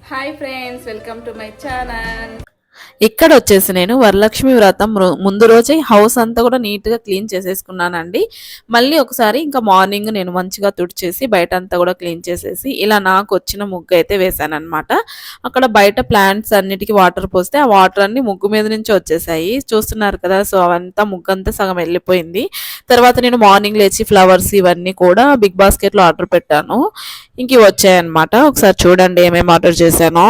Hi friends, welcome to my channel. ఇక్కడ వచ్చేసి నేను వరలక్ష్మి వ్రతం ముందు రోజే హౌస్ అంతా కూడా నీట్గా క్లీన్ చేసేసుకున్నానండి. మళ్ళీ ఒకసారి ఇంకా మార్నింగ్ నేను మంచిగా తుడిచేసి బయట అంతా కూడా క్లీన్ చేసేసి ఇలా నాకు వచ్చిన ముగ్గు అయితే వేసాను అనమాట. అక్కడ బయట ప్లాంట్స్ అన్నిటికీ వాటర్ పోస్తే ఆ వాటర్ అన్ని ముగ్గు మీద నుంచి వచ్చేసాయి, చూస్తున్నారు కదా. సో అవంతా ముగ్గు అంతా సగం వెళ్ళిపోయింది. తర్వాత నేను మార్నింగ్ లేచి ఫ్లవర్స్ ఇవన్నీ కూడా బిగ్ బాస్కెట్లో ఆర్డర్ పెట్టాను. ఇంక వచ్చాయన్నమాట. ఒకసారి చూడండి ఏమేమి ఆర్డర్ చేశానో.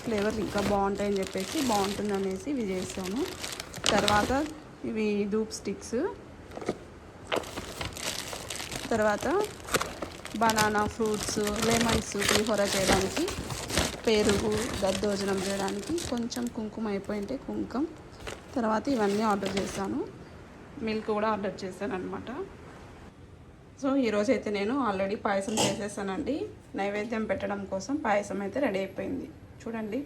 ఫ్లేవర్ ఇంకా బాగుంటాయని చెప్పేసి బాగుంటుంది అనేసి ఇవి చేస్తాను. తర్వాత ఇవి ధూప్ స్టిక్స్, తర్వాత బనానా ఫ్రూట్స్, లెమన్స్ పులిహోర చేయడానికి, పెరుగు దద్దోజనం చేయడానికి, కొంచెం కుంకుమ అయిపోయింటే కుంకుమ. తర్వాత ఇవన్నీ ఆర్డర్ చేశాను. మిల్క్ కూడా ఆర్డర్ చేశాను అనమాట. సో ఈరోజు అయితే నేను ఆల్రెడీ పాయసం చేసేసానండి. నైవేద్యం పెట్టడం కోసం పాయసం అయితే రెడీ అయిపోయింది చూడండి.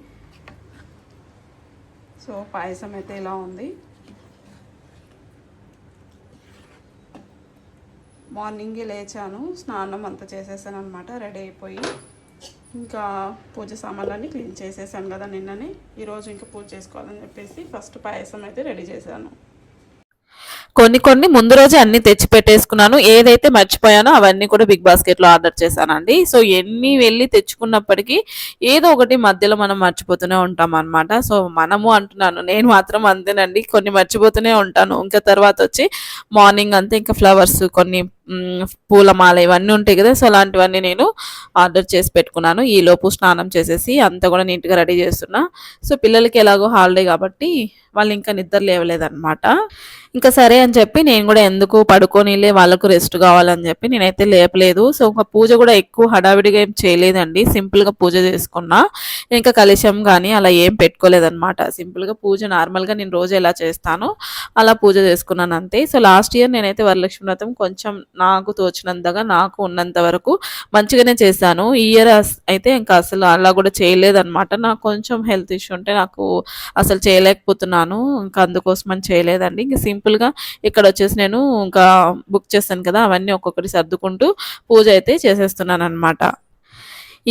సో పాయసం అయితే ఇలా ఉంది. మార్నింగే లేచాను, స్నానం అంతా చేసేసాను అనమాట. రెడీ అయిపోయి ఇంకా పూజ సామాన్లన్నీ క్లీన్ చేసేసాను కదా నిన్ననే. ఈరోజు ఇంకా పూజ చేసుకోవాలని చెప్పేసి ఫస్ట్ పాయసం అయితే రెడీ చేశాను. కొన్ని ముందు రోజే అన్ని తెచ్చి పెట్టేసుకున్నాను. ఏదైతే మర్చిపోయానో అవన్నీ కూడా బిగ్ బాస్కెట్లో ఆర్డర్ చేశానండి. సో ఎన్ని వెళ్ళి తెచ్చుకున్నప్పటికీ ఏదో ఒకటి మధ్యలో మనం మర్చిపోతూనే ఉంటాం అనమాట. సో మనము అంటున్నాను, నేను మాత్రం అంతేనండి, కొన్ని మర్చిపోతూనే ఉంటాను. ఇంకా తర్వాత వచ్చి మార్నింగ్ అంతా ఇంకా ఫ్లవర్స్, కొన్ని పూలమాల ఇవన్నీ ఉంటాయి కదా. సో అలాంటివన్నీ నేను ఆర్డర్ చేసి పెట్టుకున్నాను. ఈ లోపు స్నానం చేసేసి అంతా కూడా నీట్గా రెడీ చేస్తున్నా. సో పిల్లలకి ఎలాగో హాలిడే కాబట్టి వాళ్ళు ఇంకా నిద్ర లేవలేదన్నమాట. ఇంకా సరే అని చెప్పి నేను కూడా ఎందుకు పడుకోనిలే, వాళ్ళకు రెస్ట్ కావాలని చెప్పి నేనైతే లేపలేదు. సో ఇంకా పూజ కూడా ఎక్కువ హడావిడిగా ఏం చేయలేదండి, సింపుల్గా పూజ చేసుకున్నా. ఇంకా కలశం కానీ అలా ఏం పెట్టుకోలేదన్నమాట. సింపుల్గా పూజ నార్మల్గా నేను రోజు ఎలా చేస్తానో అలా పూజ చేసుకున్నాను అంతే. సో లాస్ట్ ఇయర్ నేనైతే వరలక్ష్మి వ్రతం కొంచెం నాకు తోచినంతగా, నాకు ఉన్నంత వరకు మంచిగానే చేశాను. ఈ ఇయర్ అయితే ఇంకా అసలు అలా కూడా చేయలేదన్నమాట. నాకు కొంచెం హెల్త్ ఇష్యూ ఉంటే నాకు అసలు చేయలేకపోతున్నాను, ఇంకా అందుకోసమని చేయలేదండి. ఇంక సింపుల్గా ఇక్కడ వచ్చేసి నేను ఇంకా బుక్ చేస్తాను కదా, అవన్నీ ఒక్కొక్కటి సర్దుకుంటూ పూజ అయితే చేసేస్తున్నాను అనమాట.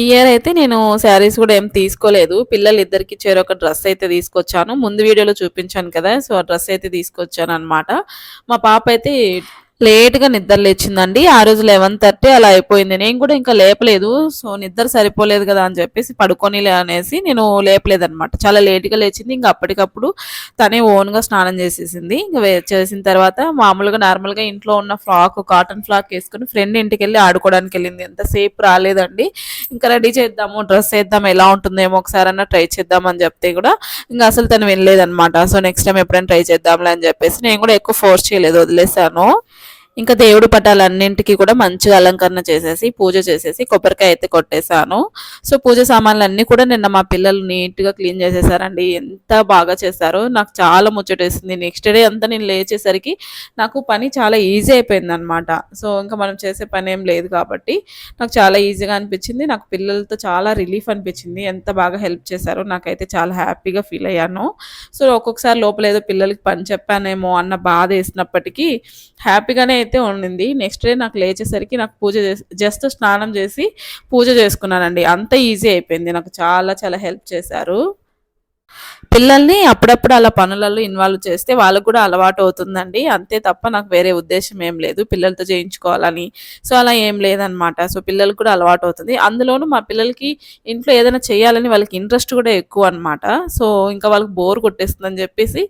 ఈ ఇయర్ అయితే నేను శారీస్ కూడా ఏం తీసుకోలేదు. పిల్లలు ఇద్దరికి చేరొక డ్రెస్ అయితే తీసుకొచ్చాను, ముందు వీడియోలో చూపించాను కదా. సో ఆ డ్రెస్ అయితే తీసుకొచ్చాను అనమాట. మా పాప అయితే లేట్గా నిద్ర లేచిందండి. ఆ రోజు 11:30 అలా అయిపోయింది. నేను కూడా ఇంకా లేపలేదు. సో నిద్ర సరిపోలేదు కదా అని చెప్పేసి పడుకోనిలే అనేసి నేను లేపలేదనమాట. చాలా లేట్గా లేచింది. ఇంకా అప్పటికప్పుడు తనే ఓన్గా స్నానం చేసేసింది. ఇంకా చేసిన తర్వాత మామూలుగా నార్మల్గా ఇంట్లో ఉన్న ఫ్రాక్, కాటన్ ఫ్రాక్ వేసుకుని ఫ్రెండ్ ఇంటికి వెళ్ళి ఆడుకోవడానికి వెళ్ళింది. ఎంతసేపు రాలేదండి. ఇంకా రెడీ చేద్దాము, డ్రెస్ వేద్దాం, ఎలా ఉంటుందేమో ఒకసారి అన్న ట్రై చేద్దాం అని చెప్తే కూడా ఇంకా అసలు తను వినలేదనమాట. సో నెక్స్ట్ టైం ఎప్పుడైనా ట్రై చేద్దాంలే అని చెప్పేసి నేను కూడా ఎక్కువ ఫోర్స్ చేయలేదు, వదిలేసాను. ఇంకా దేవుడి పటాలన్నింటికి కూడా మంచిగా అలంకరణ చేసేసి పూజ చేసేసి కొబ్బరికాయ అయితే కొట్టేశాను. సో పూజ సామాన్లు అన్నీ కూడా నిన్న మా పిల్లలు నీట్గా క్లీన్ చేసేసారండి. ఎంత బాగా చేశారో నాకు చాలా ముచ్చటేసింది. నెక్స్ట్ డే అంతా నేను లేచేసరికి నాకు పని చాలా ఈజీ అయిపోయింది అనమాట. సో ఇంకా మనం చేసే పని ఏం లేదు కాబట్టి నాకు చాలా ఈజీగా అనిపించింది. నాకు పిల్లలతో చాలా రిలీఫ్ అనిపించింది. ఎంత బాగా హెల్ప్ చేశారో నాకైతే చాలా హ్యాపీగా ఫీల్ అయ్యాను. సో ఒక్కొక్కసారి లోపల ఏదో పిల్లలకి పని చెప్పానేమో అన్న బాధ వేసినప్పటికీ హ్యాపీగానే అయితే ఉండింది. నెక్స్ట్ డే నాకు లేచేసరికి నాకు పూజ జస్ట్ స్నానం చేసి పూజ చేసుకున్నానండి. అంత ఈజీ అయిపోయింది. నాకు చాలా చాలా హెల్ప్ చేశారు. పిల్లల్ని అప్పుడప్పుడు అలా పనులలో ఇన్వాల్వ్ చేస్తే వాళ్ళకు కూడా అలవాటు అవుతుందండి. అంతే తప్ప నాకు వేరే ఉద్దేశం ఏం లేదు పిల్లలతో చేయించుకోవాలని. సో అలా ఏం లేదనమాట. సో పిల్లలకు కూడా అలవాటు అవుతుంది. అందులోనూ మా పిల్లలకి ఇంట్లో ఏదైనా చేయాలని వాళ్ళకి ఇంట్రెస్ట్ కూడా ఎక్కువ అనమాట. సో ఇంకా వాళ్ళకి బోర్ కొట్టేస్తుందని చెప్పేసి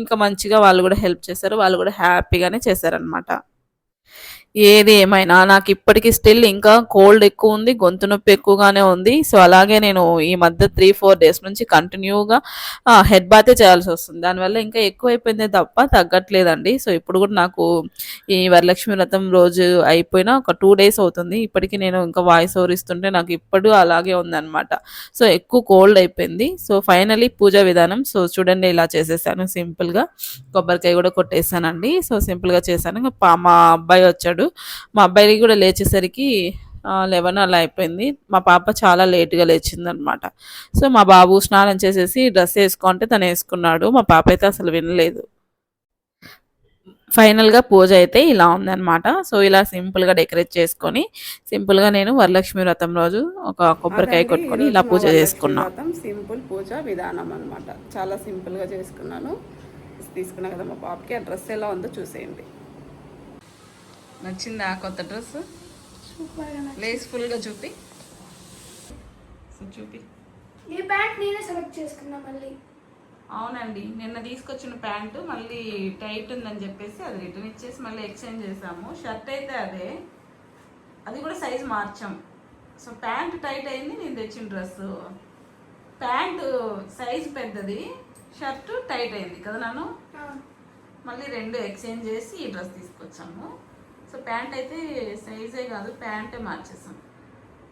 ఇంకా మంచిగా వాళ్ళు కూడా హెల్ప్ చేశారు. వాళ్ళు కూడా హ్యాపీగానే చేశారనమాట. ఏది ఏమైనా నాకు ఇప్పటికీ స్టిల్ ఇంకా కోల్డ్ ఎక్కువ ఉంది, గొంతు నొప్పి ఎక్కువగానే ఉంది. సో అలాగే నేను ఈ మధ్య 3-4 డేస్ నుంచి కంటిన్యూగా హెడ్ బాతే చేయాల్సి వస్తుంది. దానివల్ల ఇంకా ఎక్కువైపోయిందే తప్ప తగ్గట్లేదండి. సో ఇప్పుడు కూడా నాకు ఈ వరలక్ష్మి వ్రతం రోజు అయిపోయినా ఒక 2 డేస్ అవుతుంది. ఇప్పటికీ నేను ఇంకా వాయిస్ ఓవర్ ఇస్తుంటే నాకు ఇప్పుడు అలాగే ఉందన్నమాట. సో ఎక్కువ కోల్డ్ అయిపోయింది. సో ఫైనలీ పూజా విధానం సో చూడండి ఇలా చేసేసాను సింపుల్గా. కొబ్బరికాయ కూడా కొట్టేసానండి. సో సింపుల్గా చేశాను. మా అబ్బాయి వచ్చాడు. మా అబ్బాయి కూడా లేచేసరికి 11 అలా అయిపోయింది. మా పాప చాలా లేట్గా లేచిందనమాట. సో మా బాబు స్నానం చేసేసి డ్రెస్ వేసుకో అంటే తను వేసుకున్నాడు. మా పాప అయితే అసలు వినలేదు. ఫైనల్గా పూజ అయితే ఇలా ఉందన్నమాట. సో ఇలా సింపుల్గా డెకరేట్ చేసుకొని సింపుల్గా నేను వరలక్ష్మి వ్రతం రోజు ఒక కొబ్బరికాయ కొట్టుకొని ఇలా పూజ చేసుకున్నా. సింపుల్ పూజ విధానం అనమాట. చాలా సింపుల్గా చేసుకున్నాను. తీసుకున్నా కదా మా పాపకి. ఆ డ్రెస్ ఎలా ఉందో చూసేయండి. నచ్చిందా కొత్త డ్రెస్? లేస్ ఫుల్గా చూపి ఈ ప్యాంట్ నేనే సెలెక్ట్ చేసుకున్నా మళ్ళీ. అవునండి, నిన్న తీసుకొచ్చిన ప్యాంటు మళ్ళీ టైట్ ఉందని చెప్పేసి అది రిటర్న్ ఇచ్చేసి మళ్ళీ ఎక్స్చేంజ్ చేసాము. షర్ట్ అయితే అదే, అది కూడా సైజ్ మార్చాం. సో ప్యాంట్ టైట్ అయింది, నేను తెచ్చిన డ్రెస్సు. ప్యాంటు సైజ్ పెద్దది, షర్టు టైట్ అయింది కదా నాను. మళ్ళీ రెండు ఎక్స్చేంజ్ చేసి ఈ డ్రెస్ తీసుకొచ్చాము. సో ప్యాంట్ అయితే సైజే కాదు, ప్యాంటే మార్చేసాం.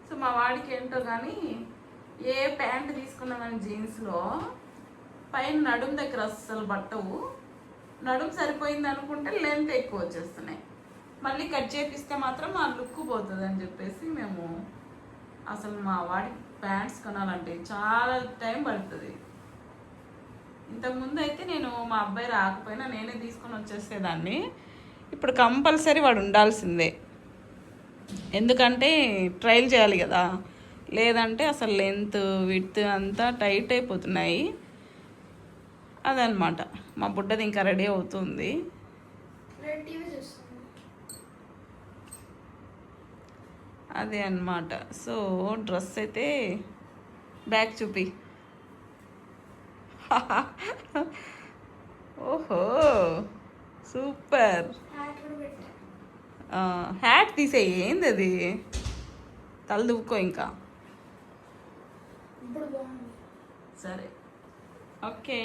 సో మా వాడికి ఏంటో కానీ ఏ ప్యాంట్ తీసుకున్నా కానీ జీన్స్లో పైన నడుము దగ్గర అస్సలు పట్టవు. నడుము సరిపోయింది అనుకుంటే లెంత్ ఎక్కువ వచ్చేస్తున్నాయి. మళ్ళీ కట్ చేపిస్తే మాత్రం ఆ లుక్ పోతుంది అని చెప్పేసి మేము అసలు మా వాడి ప్యాంట్స్ కొనాలంటే చాలా టైం పడుతుంది. ఇంతకుముందు అయితే నేను మా అబ్బాయి రాకపోయినా నేనే తీసుకొని వచ్చేసేదాన్ని. ఇప్పుడు కంపల్సరీ వాడు ఉండాల్సిందే, ఎందుకంటే ట్రైల్ చేయాలి కదా. లేదంటే అసలు లెంత్ విడ్త్ అంతా టైట్ అయిపోతున్నాయి. అదనమాట. మా బుడ్డది ఇంకా రెడీ అవుతుంది. అదే అన్నమాట. సో డ్రెస్ అయితే బ్యాక్ చూపి. ఓహో సూపర్. హ్యాట్ తీసేయి. ఏంది అది? తల దువ్వుకో ఇంకా. సరే ఓకే.